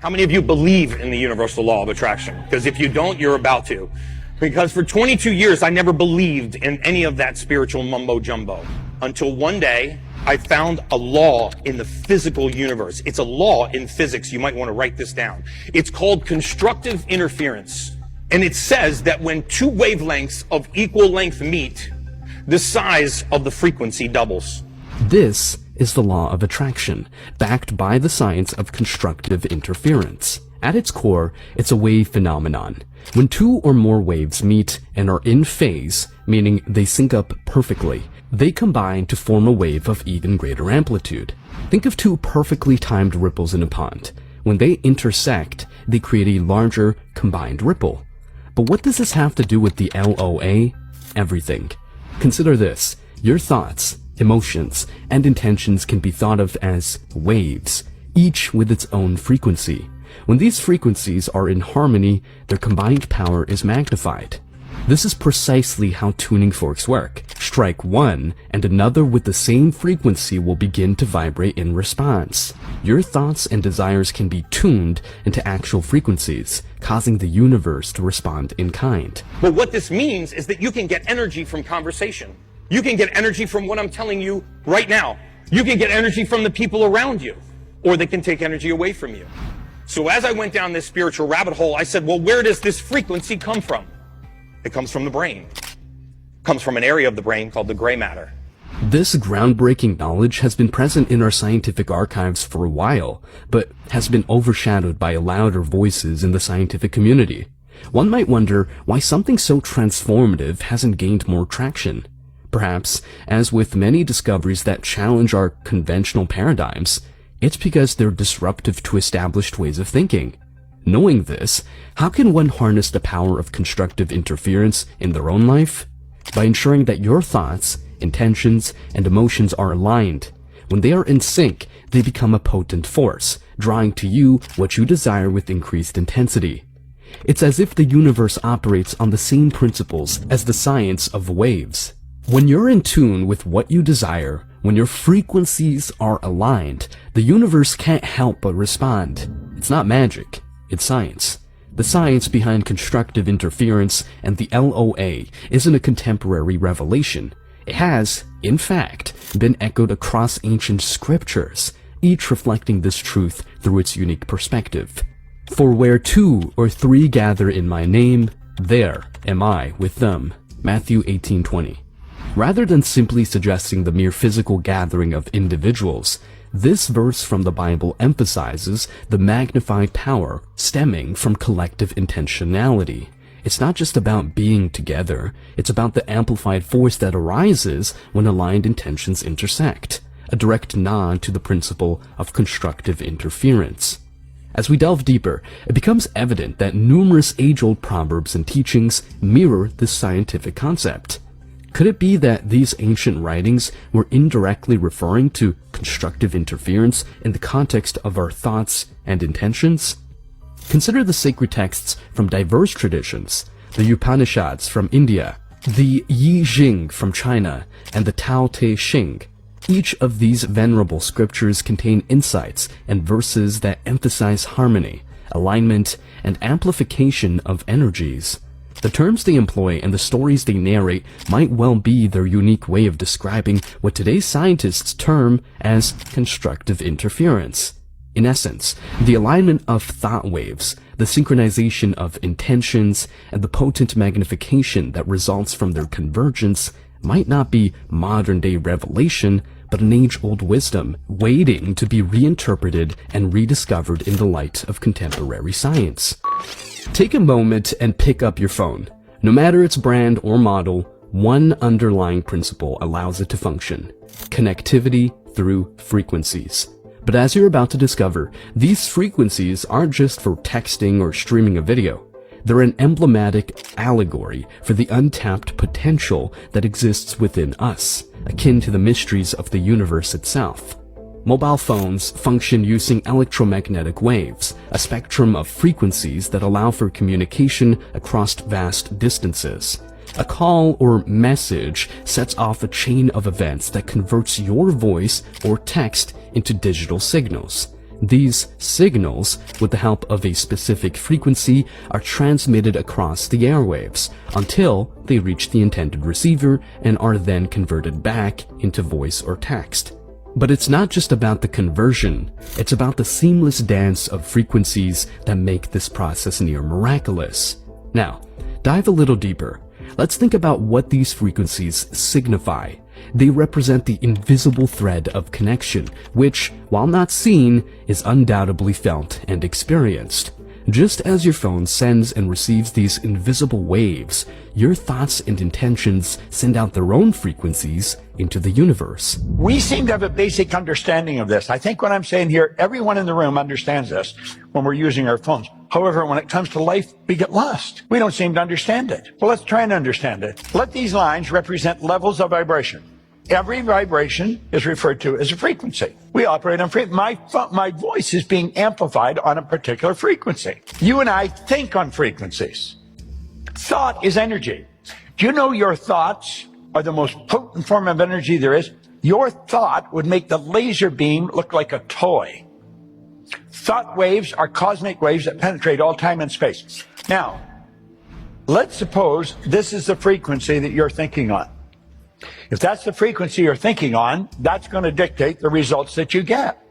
How many of you believe in the universal law of attraction? Because if you don't, you're about to. Because for 22 years, I never believed in any of that spiritual mumbo jumbo. Until one day, I found a law in the physical universe. It's a law in physics. You might want to write this down. It's called constructive interference. And it says that when two wavelengths of equal length meet, the size of the frequency doubles. This is the law of attraction, backed by the science of constructive interference. At its core, it's a wave phenomenon. When two or more waves meet and are in phase, meaning they sync up perfectly, they combine to form a wave of even greater amplitude. Think of two perfectly timed ripples in a pond. When they intersect, they create a larger, combined ripple. But what does this have to do with the LOA? Everything. Consider this. Your thoughts, emotions, and intentions can be thought of as waves, each with its own frequency. When these frequencies are in harmony, their combined power is magnified. This is precisely how tuning forks work. Strike one, and another with the same frequency will begin to vibrate in response. Your thoughts and desires can be tuned into actual frequencies, causing the universe to respond in kind. But what this means is that you can get energy from conversation. You can get energy from what I'm telling you right now. You can get energy from the people around you, or they can take energy away from you. So as I went down this spiritual rabbit hole, I said, well, where does this frequency come from? It comes from the brain. It comes from an area of the brain called the gray matter. This groundbreaking knowledge has been present in our scientific archives for a while, but has been overshadowed by louder voices in the scientific community. One might wonder why something so transformative hasn't gained more traction. Perhaps, as with many discoveries that challenge our conventional paradigms, it's because they're disruptive to established ways of thinking. Knowing this, how can one harness the power of constructive interference in their own life? By ensuring that your thoughts, intentions, and emotions are aligned. When they are in sync, they become a potent force, drawing to you what you desire with increased intensity. It's as if the universe operates on the same principles as the science of waves. When you're in tune with what you desire, when your frequencies are aligned, the universe can't help but respond. It's not magic, it's science. The science behind constructive interference and the LOA isn't a contemporary revelation. It has, in fact, been echoed across ancient scriptures, each reflecting this truth through its unique perspective. For where two or three gather in my name, there am I with them. Matthew 18:20. Rather than simply suggesting the mere physical gathering of individuals, this verse from the Bible emphasizes the magnified power stemming from collective intentionality. It's not just about being together, it's about the amplified force that arises when aligned intentions intersect, a direct nod to the principle of constructive interference. As we delve deeper, it becomes evident that numerous age-old proverbs and teachings mirror this scientific concept. Could it be that these ancient writings were indirectly referring to constructive interference in the context of our thoughts and intentions? Consider the sacred texts from diverse traditions, the Upanishads from India, the Yi Jing from China, and the Tao Te Ching. Each of these venerable scriptures contain insights and verses that emphasize harmony, alignment, and amplification of energies. The terms they employ and the stories they narrate might well be their unique way of describing what today's scientists term as constructive interference. In essence, the alignment of thought waves, the synchronization of intentions, and the potent magnification that results from their convergence might not be modern-day revelation, but an age-old wisdom waiting to be reinterpreted and rediscovered in the light of contemporary science. Take a moment and pick up your phone. No matter its brand or model, one underlying principle allows it to function: connectivity through frequencies. But as you're about to discover, these frequencies aren't just for texting or streaming a video. They're an emblematic allegory for the untapped potential that exists within us, akin to the mysteries of the universe itself. Mobile phones function using electromagnetic waves, a spectrum of frequencies that allow for communication across vast distances. A call or message sets off a chain of events that converts your voice or text into digital signals. These signals, with the help of a specific frequency, are transmitted across the airwaves until they reach the intended receiver and are then converted back into voice or text. But it's not just about the conversion, it's about the seamless dance of frequencies that make this process near miraculous. Now, dive a little deeper. Let's think about what these frequencies signify. They represent the invisible thread of connection, which, while not seen, is undoubtedly felt and experienced. Just as your phone sends and receives these invisible waves, your thoughts and intentions send out their own frequencies into the universe. We seem to have a basic understanding of this. I think what I'm saying here, everyone in the room understands this when we're using our phones. However, when it comes to life, we get lost. We don't seem to understand it. Well, let's try and understand it. Let these lines represent levels of vibration. Every vibration is referred to as a frequency. We operate on frequency. My voice is being amplified on a particular frequency. You and I think on frequencies. Thought is energy. Do you know your thoughts are the most potent form of energy there is? Your thought would make the laser beam look like a toy. Thought waves are cosmic waves that penetrate all time and space. Now, let's suppose this is the frequency that you're thinking on. If that's the frequency you're thinking on, that's going to dictate the results that you get.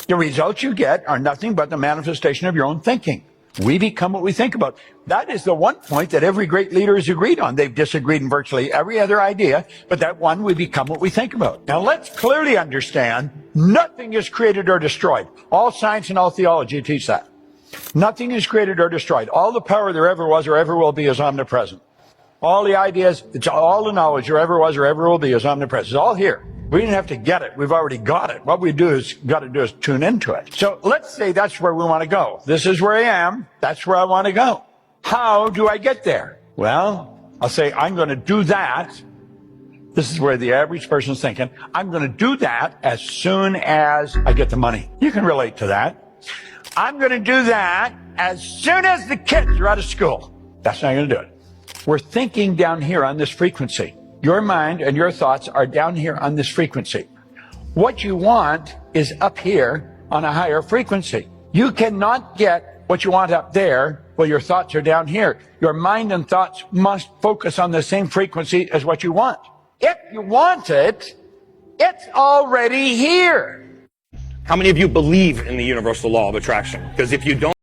The results you get are nothing but the manifestation of your own thinking. We become what we think about. That is the one point that every great leader has agreed on. They've disagreed in virtually every other idea, but that one, we become what we think about. Now let's clearly understand nothing is created or destroyed. All science and all theology teach that. Nothing is created or destroyed. All the power there ever was or ever will be is omnipresent. All the ideas, it's all the knowledge there ever was or ever will be is omnipresent. It's all here. We didn't have to get it. We've already got it. What we got to do is tune into it. So let's say that's where we want to go. This is where I am. That's where I want to go. How do I get there? Well, I'll say I'm going to do that. This is where the average person's thinking. I'm going to do that as soon as I get the money. You can relate to that. I'm going to do that as soon as the kids are out of school. That's how I'm going to do it. We're thinking down here on this frequency. Your mind and your thoughts are down here on this frequency. What you want is up here on a higher frequency. You cannot get what you want up there while your thoughts are down here. Your mind and thoughts must focus on the same frequency as what you want. If you want it, it's already here. How many of you believe in the universal law of attraction? Because if you don't,